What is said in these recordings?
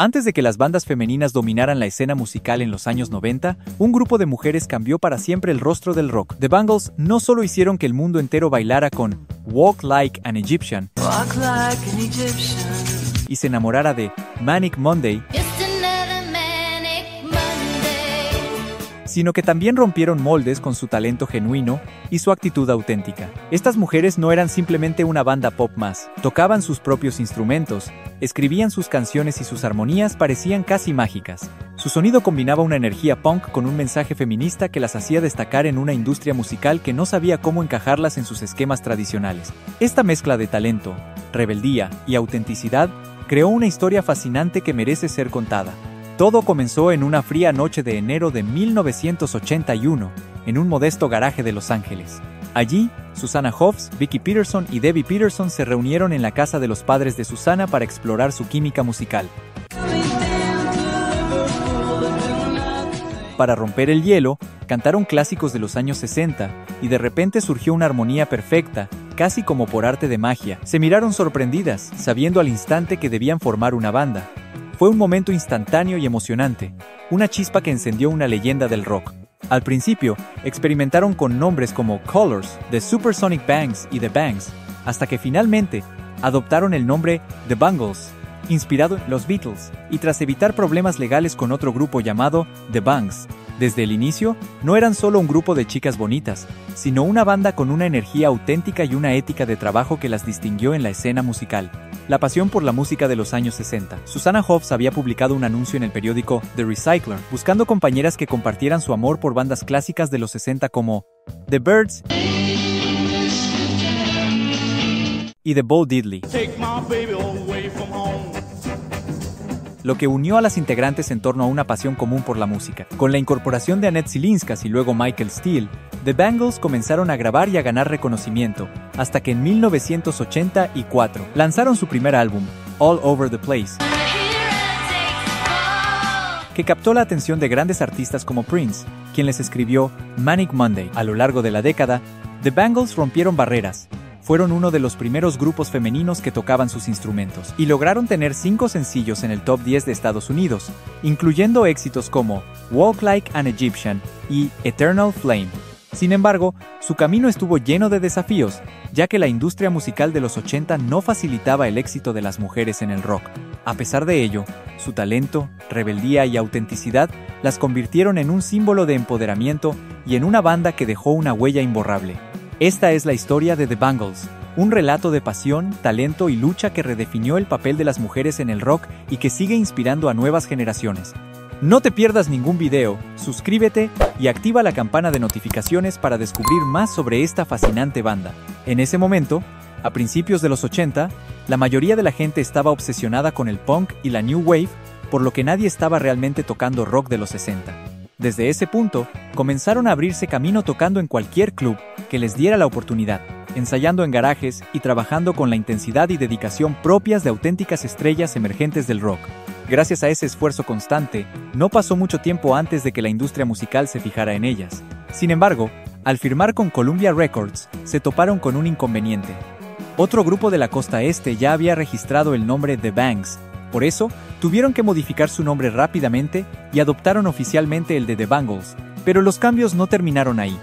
Antes de que las bandas femeninas dominaran la escena musical en los años 90, un grupo de mujeres cambió para siempre el rostro del rock. The Bangles no solo hicieron que el mundo entero bailara con Walk Like an Egyptian, y se enamorara de Manic Monday, sino que también rompieron moldes con su talento genuino y su actitud auténtica. Estas mujeres no eran simplemente una banda pop más, tocaban sus propios instrumentos, escribían sus canciones y sus armonías parecían casi mágicas. Su sonido combinaba una energía punk con un mensaje feminista que las hacía destacar en una industria musical que no sabía cómo encajarlas en sus esquemas tradicionales. Esta mezcla de talento, rebeldía y autenticidad creó una historia fascinante que merece ser contada. Todo comenzó en una fría noche de enero de 1981, en un modesto garaje de Los Ángeles. Allí, Susanna Hoffs, Vicki Peterson y Debbie Peterson se reunieron en la casa de los padres de Susanna para explorar su química musical. Para romper el hielo, cantaron clásicos de los años 60, y de repente surgió una armonía perfecta, casi como por arte de magia. Se miraron sorprendidas, sabiendo al instante que debían formar una banda. Fue un momento instantáneo y emocionante, una chispa que encendió una leyenda del rock. Al principio, experimentaron con nombres como Colors, The Supersonic Bangs y The Bangs, hasta que finalmente adoptaron el nombre The Bangles, inspirado en los Beatles, y tras evitar problemas legales con otro grupo llamado The Bangs. Desde el inicio, no eran solo un grupo de chicas bonitas, sino una banda con una energía auténtica y una ética de trabajo que las distinguió en la escena musical. La pasión por la música de los años 60. Susanna Hoffs había publicado un anuncio en el periódico The Recycler, buscando compañeras que compartieran su amor por bandas clásicas de los 60 como The Byrds y The Bo Diddley, lo que unió a las integrantes en torno a una pasión común por la música. Con la incorporación de Annette Zilinskas y luego Michael Steele, The Bangles comenzaron a grabar y a ganar reconocimiento, hasta que en 1984 lanzaron su primer álbum, All Over the Place, que captó la atención de grandes artistas como Prince, quien les escribió Manic Monday. A lo largo de la década, The Bangles rompieron barreras. Fueron uno de los primeros grupos femeninos que tocaban sus instrumentos, y lograron tener 5 sencillos en el top 10 de Estados Unidos, incluyendo éxitos como Walk Like an Egyptian y Eternal Flame. Sin embargo, su camino estuvo lleno de desafíos, ya que la industria musical de los 80 no facilitaba el éxito de las mujeres en el rock. A pesar de ello, su talento, rebeldía y autenticidad las convirtieron en un símbolo de empoderamiento y en una banda que dejó una huella imborrable. Esta es la historia de The Bangles, un relato de pasión, talento y lucha que redefinió el papel de las mujeres en el rock y que sigue inspirando a nuevas generaciones. No te pierdas ningún video, suscríbete y activa la campana de notificaciones para descubrir más sobre esta fascinante banda. En ese momento, a principios de los 80, la mayoría de la gente estaba obsesionada con el punk y la new wave, por lo que nadie estaba realmente tocando rock de los 60. Desde ese punto, comenzaron a abrirse camino tocando en cualquier club que les diera la oportunidad, ensayando en garajes y trabajando con la intensidad y dedicación propias de auténticas estrellas emergentes del rock. Gracias a ese esfuerzo constante, no pasó mucho tiempo antes de que la industria musical se fijara en ellas. Sin embargo, al firmar con Columbia Records, se toparon con un inconveniente. Otro grupo de la costa este ya había registrado el nombre The Bangs. Por eso, tuvieron que modificar su nombre rápidamente y adoptaron oficialmente el de The Bangles, pero los cambios no terminaron ahí.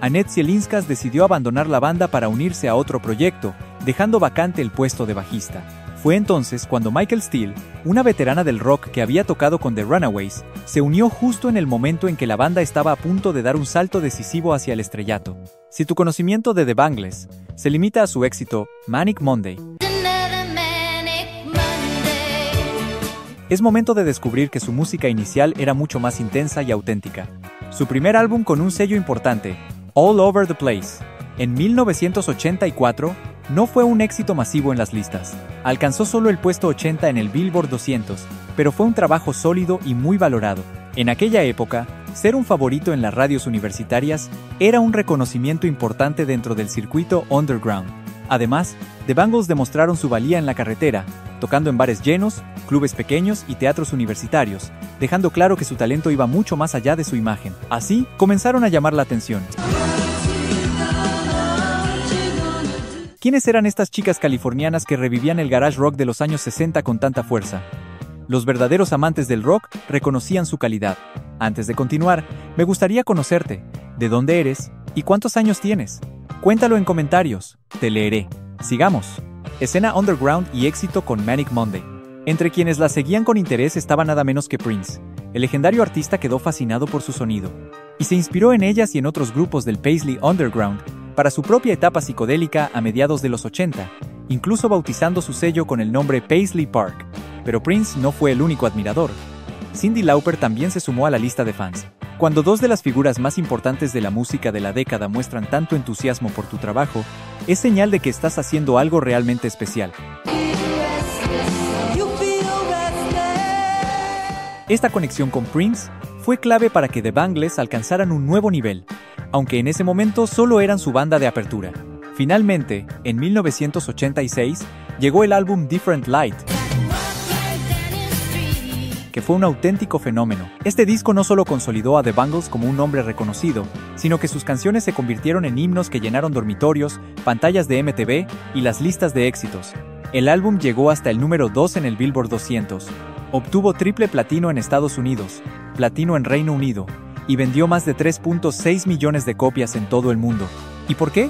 Annette Zilinskas decidió abandonar la banda para unirse a otro proyecto, dejando vacante el puesto de bajista. Fue entonces cuando Michael Steele, una veterana del rock que había tocado con The Runaways, se unió justo en el momento en que la banda estaba a punto de dar un salto decisivo hacia el estrellato. Si tu conocimiento de The Bangles se limita a su éxito Manic Monday, es momento de descubrir que su música inicial era mucho más intensa y auténtica. Su primer álbum con un sello importante, All Over the Place, en 1984, no fue un éxito masivo en las listas. Alcanzó solo el puesto 80 en el Billboard 200, pero fue un trabajo sólido y muy valorado. En aquella época, ser un favorito en las radios universitarias era un reconocimiento importante dentro del circuito underground. Además, The Bangles demostraron su valía en la carretera, tocando en bares llenos, clubes pequeños y teatros universitarios, dejando claro que su talento iba mucho más allá de su imagen. Así, comenzaron a llamar la atención. ¿Quiénes eran estas chicas californianas que revivían el garage rock de los años 60 con tanta fuerza? Los verdaderos amantes del rock reconocían su calidad. Antes de continuar, me gustaría conocerte. ¿De dónde eres? ¿Y cuántos años tienes? Cuéntalo en comentarios. Te leeré. Sigamos. Escena underground y éxito con Manic Monday. Entre quienes la seguían con interés estaba nada menos que Prince. El legendario artista quedó fascinado por su sonido, y se inspiró en ellas y en otros grupos del Paisley Underground para su propia etapa psicodélica a mediados de los 80, incluso bautizando su sello con el nombre Paisley Park. Pero Prince no fue el único admirador. Cyndi Lauper también se sumó a la lista de fans. Cuando dos de las figuras más importantes de la música de la década muestran tanto entusiasmo por tu trabajo, es señal de que estás haciendo algo realmente especial. Esta conexión con Prince fue clave para que The Bangles alcanzaran un nuevo nivel, aunque en ese momento solo eran su banda de apertura. Finalmente, en 1986, llegó el álbum Different Light, que fue un auténtico fenómeno. Este disco no solo consolidó a The Bangles como un nombre reconocido, sino que sus canciones se convirtieron en himnos que llenaron dormitorios, pantallas de MTV y las listas de éxitos. El álbum llegó hasta el número 2 en el Billboard 200. Obtuvo triple platino en Estados Unidos, platino en Reino Unido, y vendió más de 3.6 millones de copias en todo el mundo. ¿Y por qué?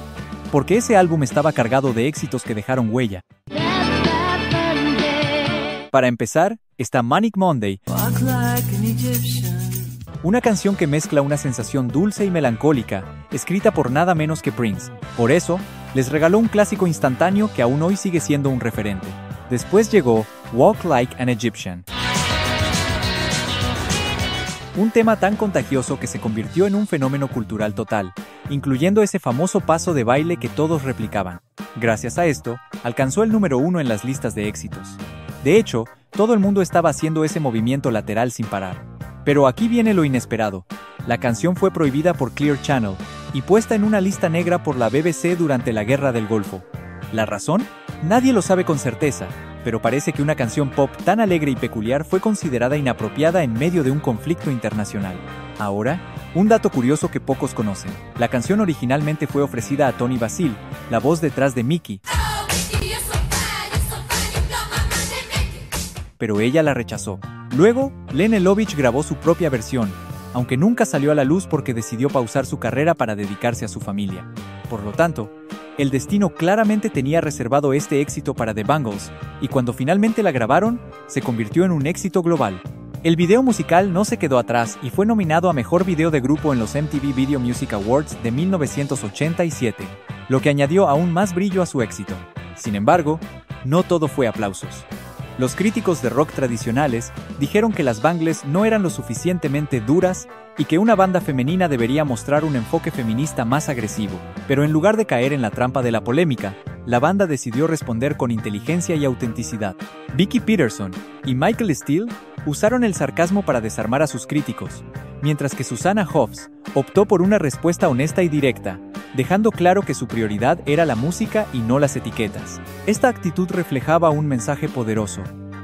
Porque ese álbum estaba cargado de éxitos que dejaron huella. Para empezar, está Manic Monday, una canción que mezcla una sensación dulce y melancólica, escrita por nada menos que Prince. Por eso, les regaló un clásico instantáneo que aún hoy sigue siendo un referente. Después llegó Walk Like an Egyptian, un tema tan contagioso que se convirtió en un fenómeno cultural total, incluyendo ese famoso paso de baile que todos replicaban. Gracias a esto, alcanzó el número 1 en las listas de éxitos. De hecho, todo el mundo estaba haciendo ese movimiento lateral sin parar. Pero aquí viene lo inesperado. La canción fue prohibida por Clear Channel y puesta en una lista negra por la BBC durante la Guerra del Golfo. ¿La razón? Nadie lo sabe con certeza, pero parece que una canción pop tan alegre y peculiar fue considerada inapropiada en medio de un conflicto internacional. Ahora, un dato curioso que pocos conocen. La canción originalmente fue ofrecida a Toni Basil, la voz detrás de Mickey, pero ella la rechazó. Luego, Lene Lovich grabó su propia versión, aunque nunca salió a la luz porque decidió pausar su carrera para dedicarse a su familia. Por lo tanto, el destino claramente tenía reservado este éxito para The Bangles, y cuando finalmente la grabaron, se convirtió en un éxito global. El video musical no se quedó atrás y fue nominado a Mejor Video de Grupo en los MTV Video Music Awards de 1987, lo que añadió aún más brillo a su éxito. Sin embargo, no todo fue aplausos. Los críticos de rock tradicionales dijeron que las Bangles no eran lo suficientemente duras y que una banda femenina debería mostrar un enfoque feminista más agresivo. Pero en lugar de caer en la trampa de la polémica, la banda decidió responder con inteligencia y autenticidad. Vicki Peterson y Michael Steele usaron el sarcasmo para desarmar a sus críticos, mientras que Susanna Hoffs optó por una respuesta honesta y directa, dejando claro que su prioridad era la música y no las etiquetas. Esta actitud reflejaba un mensaje poderoso,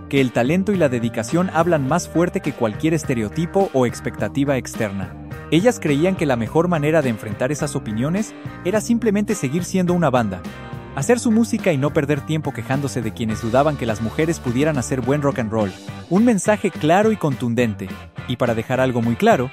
que el talento y la dedicación hablan más fuerte que cualquier estereotipo o expectativa externa. Ellas creían que la mejor manera de enfrentar esas opiniones era simplemente seguir siendo una banda, hacer su música y no perder tiempo quejándose de quienes dudaban que las mujeres pudieran hacer buen rock and roll. Un mensaje claro y contundente. Y para dejar algo muy claro,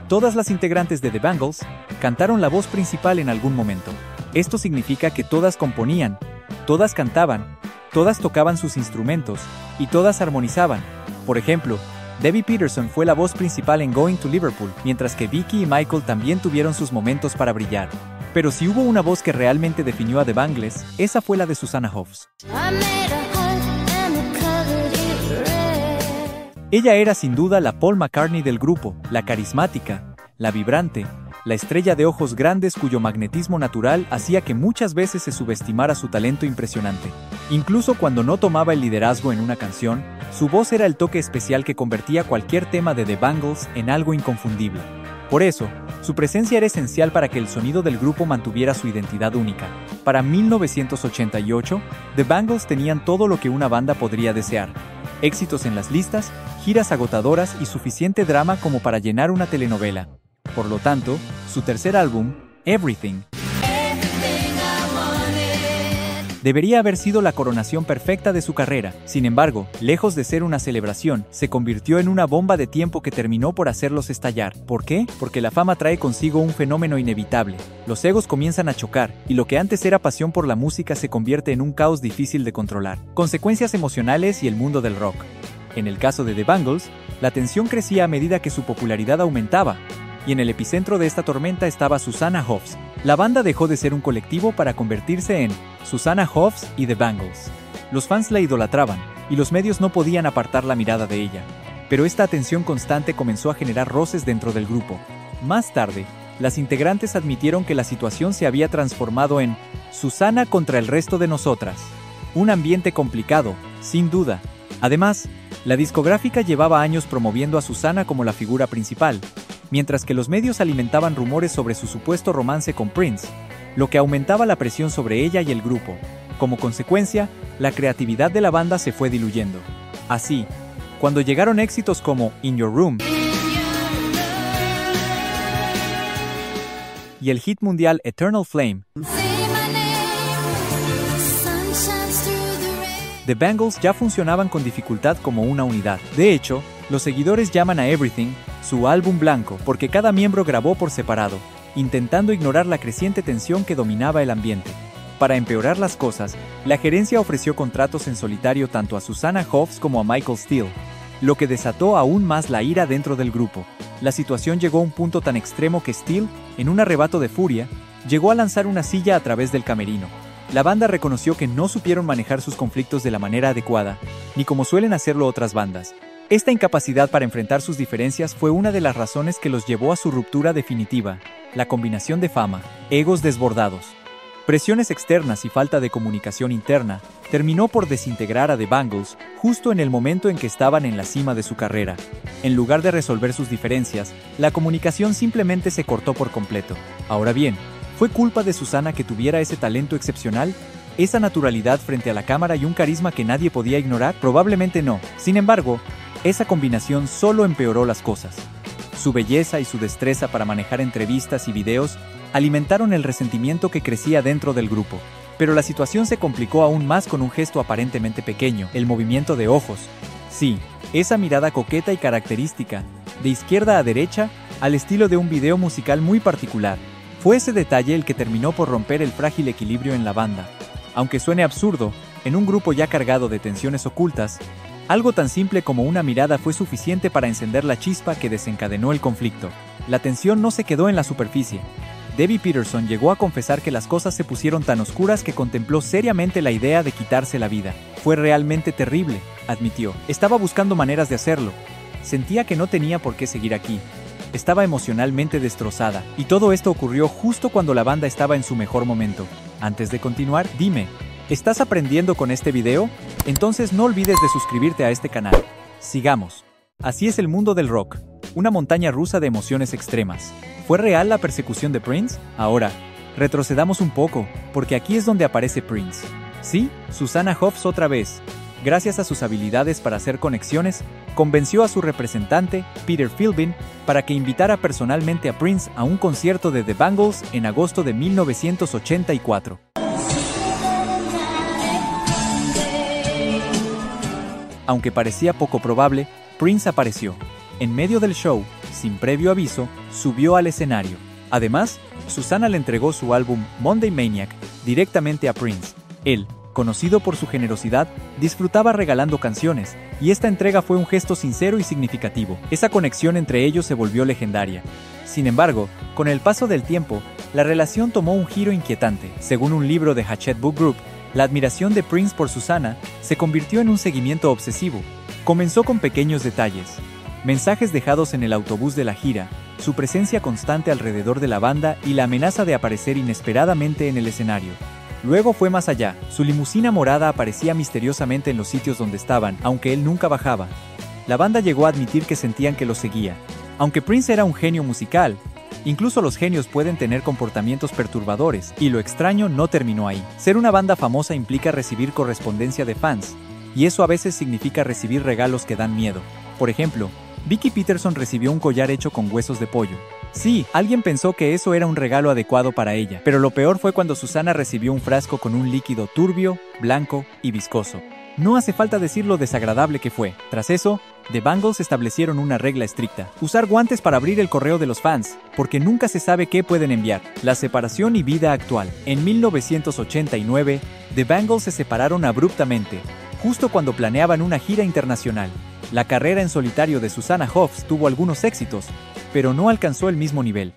todas las integrantes de The Bangles cantaron la voz principal en algún momento. Esto significa que todas componían, todas cantaban, todas tocaban sus instrumentos y todas armonizaban. Por ejemplo, Debbie Peterson fue la voz principal en Going to Liverpool, mientras que Vicki y Michael también tuvieron sus momentos para brillar. Pero si hubo una voz que realmente definió a The Bangles, esa fue la de Susanna Hoffs. Ella era sin duda la Paul McCartney del grupo, la carismática, la vibrante, la estrella de ojos grandes cuyo magnetismo natural hacía que muchas veces se subestimara su talento impresionante. Incluso cuando no tomaba el liderazgo en una canción, su voz era el toque especial que convertía cualquier tema de The Bangles en algo inconfundible. Por eso, su presencia era esencial para que el sonido del grupo mantuviera su identidad única. Para 1988, The Bangles tenían todo lo que una banda podría desear: éxitos en las listas, giras agotadoras y suficiente drama como para llenar una telenovela. Por lo tanto, su tercer álbum, Everything, Debería haber sido la coronación perfecta de su carrera. Sin embargo, lejos de ser una celebración, se convirtió en una bomba de tiempo que terminó por hacerlos estallar. ¿Por qué? Porque la fama trae consigo un fenómeno inevitable. Los egos comienzan a chocar, y lo que antes era pasión por la música se convierte en un caos difícil de controlar. Consecuencias emocionales y el mundo del rock. En el caso de The Bangles, la tensión crecía a medida que su popularidad aumentaba, y en el epicentro de esta tormenta estaba Susanna Hoffs. La banda dejó de ser un colectivo para convertirse en Susanna Hoffs y The Bangles. Los fans la idolatraban, y los medios no podían apartar la mirada de ella. Pero esta atención constante comenzó a generar roces dentro del grupo. Más tarde, las integrantes admitieron que la situación se había transformado en Susanna contra el resto de nosotras. Un ambiente complicado, sin duda. Además, la discográfica llevaba años promoviendo a Susanna como la figura principal, mientras que los medios alimentaban rumores sobre su supuesto romance con Prince, lo que aumentaba la presión sobre ella y el grupo. Como consecuencia, la creatividad de la banda se fue diluyendo. Así, cuando llegaron éxitos como In Your Room y el hit mundial Eternal Flame, The Bangles ya funcionaban con dificultad como una unidad. De hecho, los seguidores llaman a Everything su álbum blanco porque cada miembro grabó por separado, intentando ignorar la creciente tensión que dominaba el ambiente. Para empeorar las cosas, la gerencia ofreció contratos en solitario tanto a Susanna Hoffs como a Michael Steele, lo que desató aún más la ira dentro del grupo. La situación llegó a un punto tan extremo que Steele, en un arrebato de furia, llegó a lanzar una silla a través del camerino. La banda reconoció que no supieron manejar sus conflictos de la manera adecuada, ni como suelen hacerlo otras bandas. Esta incapacidad para enfrentar sus diferencias fue una de las razones que los llevó a su ruptura definitiva, la combinación de fama, egos desbordados, presiones externas y falta de comunicación interna, terminó por desintegrar a The Bangles justo en el momento en que estaban en la cima de su carrera. En lugar de resolver sus diferencias, la comunicación simplemente se cortó por completo. Ahora bien, ¿fue culpa de Susanna que tuviera ese talento excepcional? ¿Esa naturalidad frente a la cámara y un carisma que nadie podía ignorar? Probablemente no. Sin embargo, esa combinación solo empeoró las cosas. Su belleza y su destreza para manejar entrevistas y videos alimentaron el resentimiento que crecía dentro del grupo. Pero la situación se complicó aún más con un gesto aparentemente pequeño, el movimiento de ojos. Sí, esa mirada coqueta y característica, de izquierda a derecha, al estilo de un video musical muy particular. Fue ese detalle el que terminó por romper el frágil equilibrio en la banda. Aunque suene absurdo, en un grupo ya cargado de tensiones ocultas, algo tan simple como una mirada fue suficiente para encender la chispa que desencadenó el conflicto. La tensión no se quedó en la superficie. Debbie Peterson llegó a confesar que las cosas se pusieron tan oscuras que contempló seriamente la idea de quitarse la vida. Fue realmente terrible, admitió. Estaba buscando maneras de hacerlo. Sentía que no tenía por qué seguir aquí. Estaba emocionalmente destrozada, y todo esto ocurrió justo cuando la banda estaba en su mejor momento. Antes de continuar, dime, ¿estás aprendiendo con este video? Entonces no olvides de suscribirte a este canal. Sigamos. Así es el mundo del rock, una montaña rusa de emociones extremas. ¿Fue real la persecución de Prince? Ahora, retrocedamos un poco, porque aquí es donde aparece Prince. Sí, Susanna Hoffs otra vez. Gracias a sus habilidades para hacer conexiones, convenció a su representante, Peter Philbin, para que invitara personalmente a Prince a un concierto de The Bangles en agosto de 1984. Aunque parecía poco probable, Prince apareció. En medio del show, sin previo aviso, subió al escenario. Además, Susanna le entregó su álbum Monday Maniac directamente a Prince. Él, conocido por su generosidad, disfrutaba regalando canciones, y esta entrega fue un gesto sincero y significativo. Esa conexión entre ellos se volvió legendaria. Sin embargo, con el paso del tiempo, la relación tomó un giro inquietante. Según un libro de Hachette Book Group, la admiración de Prince por Susanna se convirtió en un seguimiento obsesivo. Comenzó con pequeños detalles, mensajes dejados en el autobús de la gira, su presencia constante alrededor de la banda y la amenaza de aparecer inesperadamente en el escenario. Luego fue más allá, su limusina morada aparecía misteriosamente en los sitios donde estaban, aunque él nunca bajaba. La banda llegó a admitir que sentían que lo seguía. Aunque Prince era un genio musical, incluso los genios pueden tener comportamientos perturbadores, y lo extraño no terminó ahí. Ser una banda famosa implica recibir correspondencia de fans, y eso a veces significa recibir regalos que dan miedo. Por ejemplo, Vicky Peterson recibió un collar hecho con huesos de pollo, Sí, alguien pensó que eso era un regalo adecuado para ella, pero lo peor fue cuando Susana recibió un frasco con un líquido turbio, blanco y viscoso. No hace falta decir lo desagradable que fue. Tras eso, The Bangles establecieron una regla estricta: usar guantes para abrir el correo de los fans, porque nunca se sabe qué pueden enviar. La separación y vida actual. En 1989, The Bangles se separaron abruptamente, justo cuando planeaban una gira internacional. La carrera en solitario de Susanna Hoffs tuvo algunos éxitos, pero no alcanzó el mismo nivel.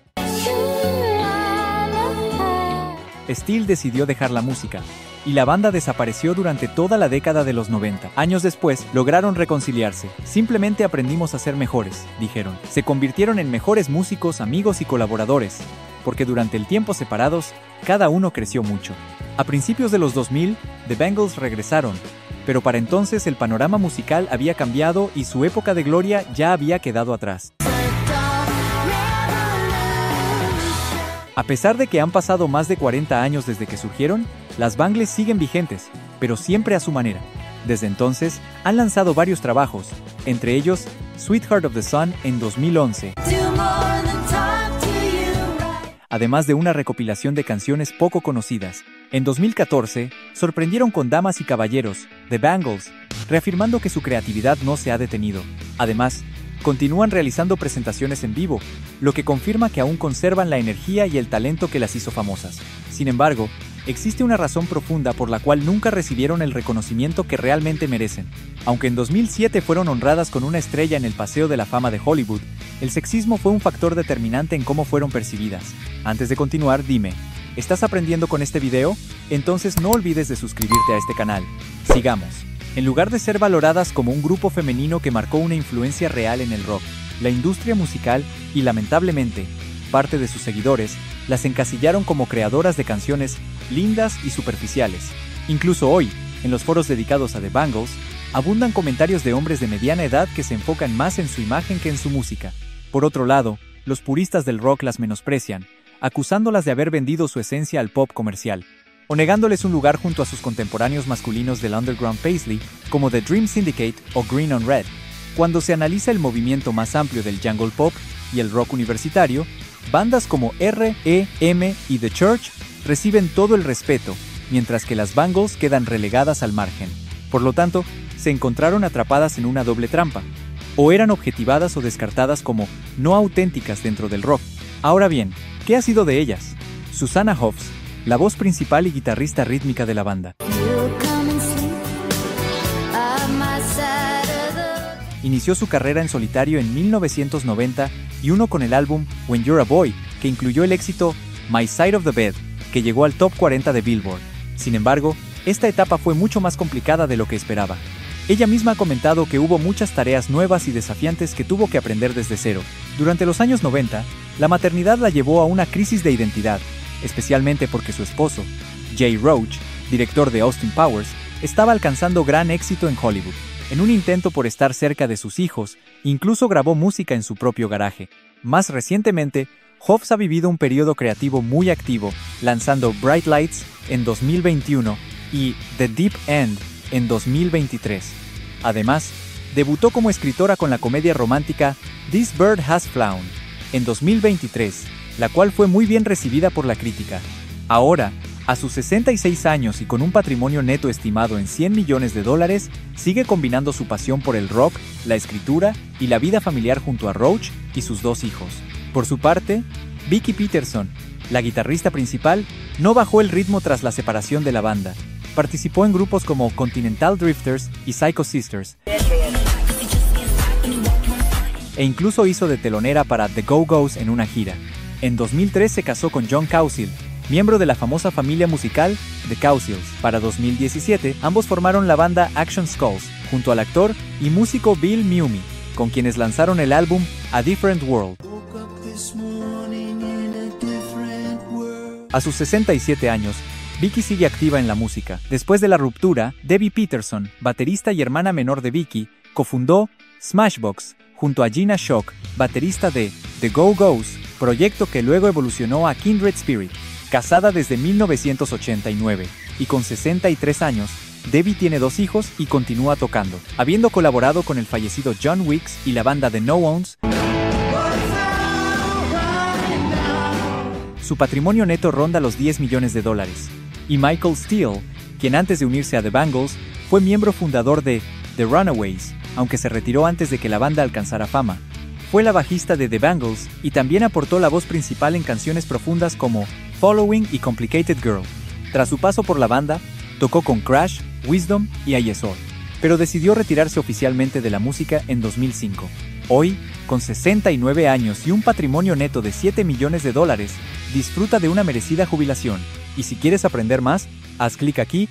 Steele decidió dejar la música, y la banda desapareció durante toda la década de los 90. Años después, lograron reconciliarse. Simplemente aprendimos a ser mejores, dijeron. Se convirtieron en mejores músicos, amigos y colaboradores, porque durante el tiempo separados, cada uno creció mucho. A principios de los 2000, The Bangles regresaron, pero para entonces el panorama musical había cambiado y su época de gloria ya había quedado atrás. A pesar de que han pasado más de 40 años desde que surgieron, las Bangles siguen vigentes, pero siempre a su manera. Desde entonces, han lanzado varios trabajos, entre ellos Sweetheart of the Sun en 2011, además de una recopilación de canciones poco conocidas. En 2014, sorprendieron con Damas y Caballeros, The Bangles, reafirmando que su creatividad no se ha detenido. Además, continúan realizando presentaciones en vivo, lo que confirma que aún conservan la energía y el talento que las hizo famosas. Sin embargo, existe una razón profunda por la cual nunca recibieron el reconocimiento que realmente merecen. Aunque en 2007 fueron honradas con una estrella en el Paseo de la Fama de Hollywood, el sexismo fue un factor determinante en cómo fueron percibidas. Antes de continuar, dime, ¿estás aprendiendo con este video? Entonces no olvides de suscribirte a este canal. Sigamos. En lugar de ser valoradas como un grupo femenino que marcó una influencia real en el rock, la industria musical y, lamentablemente, parte de sus seguidores, las encasillaron como creadoras de canciones lindas y superficiales. Incluso hoy, en los foros dedicados a The Bangles, abundan comentarios de hombres de mediana edad que se enfocan más en su imagen que en su música. Por otro lado, los puristas del rock las menosprecian, acusándolas de haber vendido su esencia al pop comercial, o negándoles un lugar junto a sus contemporáneos masculinos del underground Paisley, como The Dream Syndicate o Green on Red. Cuando se analiza el movimiento más amplio del jungle pop y el rock universitario, bandas como R.E.M. y The Church reciben todo el respeto, mientras que las Bangles quedan relegadas al margen. Por lo tanto, se encontraron atrapadas en una doble trampa. O eran objetivadas o descartadas como no auténticas dentro del rock. Ahora bien, ¿qué ha sido de ellas? Susanna Hoffs, la voz principal y guitarrista rítmica de la banda, inició su carrera en solitario en 1990 y uno con el álbum When You're a Boy, que incluyó el éxito My Side of the Bed, que llegó al top 40 de Billboard. Sin embargo, esta etapa fue mucho más complicada de lo que esperaba. Ella misma ha comentado que hubo muchas tareas nuevas y desafiantes que tuvo que aprender desde cero. Durante los años 90, la maternidad la llevó a una crisis de identidad, especialmente porque su esposo, Jay Roach, director de Austin Powers, estaba alcanzando gran éxito en Hollywood. En un intento por estar cerca de sus hijos, incluso grabó música en su propio garaje. Más recientemente, Hoffs ha vivido un periodo creativo muy activo, lanzando Bright Lights en 2021 y The Deep End en 2023. Además, debutó como escritora con la comedia romántica This Bird Has Flown en 2023, la cual fue muy bien recibida por la crítica. Ahora, a sus 66 años y con un patrimonio neto estimado en $100 millones, sigue combinando su pasión por el rock, la escritura y la vida familiar junto a Roach y sus dos hijos. Por su parte, Vicki Peterson, la guitarrista principal, no bajó el ritmo tras la separación de la banda. Participó en grupos como Continental Drifters y Psycho Sisters, e incluso hizo de telonera para The Go-Go's en una gira. En 2003 se casó con John Causill, miembro de la famosa familia musical The Causills. Para 2017, ambos formaron la banda Action Skulls, junto al actor y músico Bill Mumy, con quienes lanzaron el álbum A Different World. A sus 67 años, Vicki sigue activa en la música. Después de la ruptura, Debbie Peterson, baterista y hermana menor de Vicki, cofundó Smashbox, junto a Gina Shock, baterista de The Go-Go's, proyecto que luego evolucionó a Kindred Spirit. Casada desde 1989 y con 63 años, Debbie tiene 2 hijos y continúa tocando, habiendo colaborado con el fallecido John Weeks y la banda The No Owns. Su patrimonio neto ronda los $10 millones. Y Michael Steele, quien antes de unirse a The Bangles, fue miembro fundador de The Runaways, aunque se retiró antes de que la banda alcanzara fama. Fue la bajista de The Bangles y también aportó la voz principal en canciones profundas como Following y Complicated Girl. Tras su paso por la banda, tocó con Crash, Wisdom y Ayesor, pero decidió retirarse oficialmente de la música en 2005. Hoy, con 69 años y un patrimonio neto de $7 millones, disfruta de una merecida jubilación. Y si quieres aprender más, haz clic aquí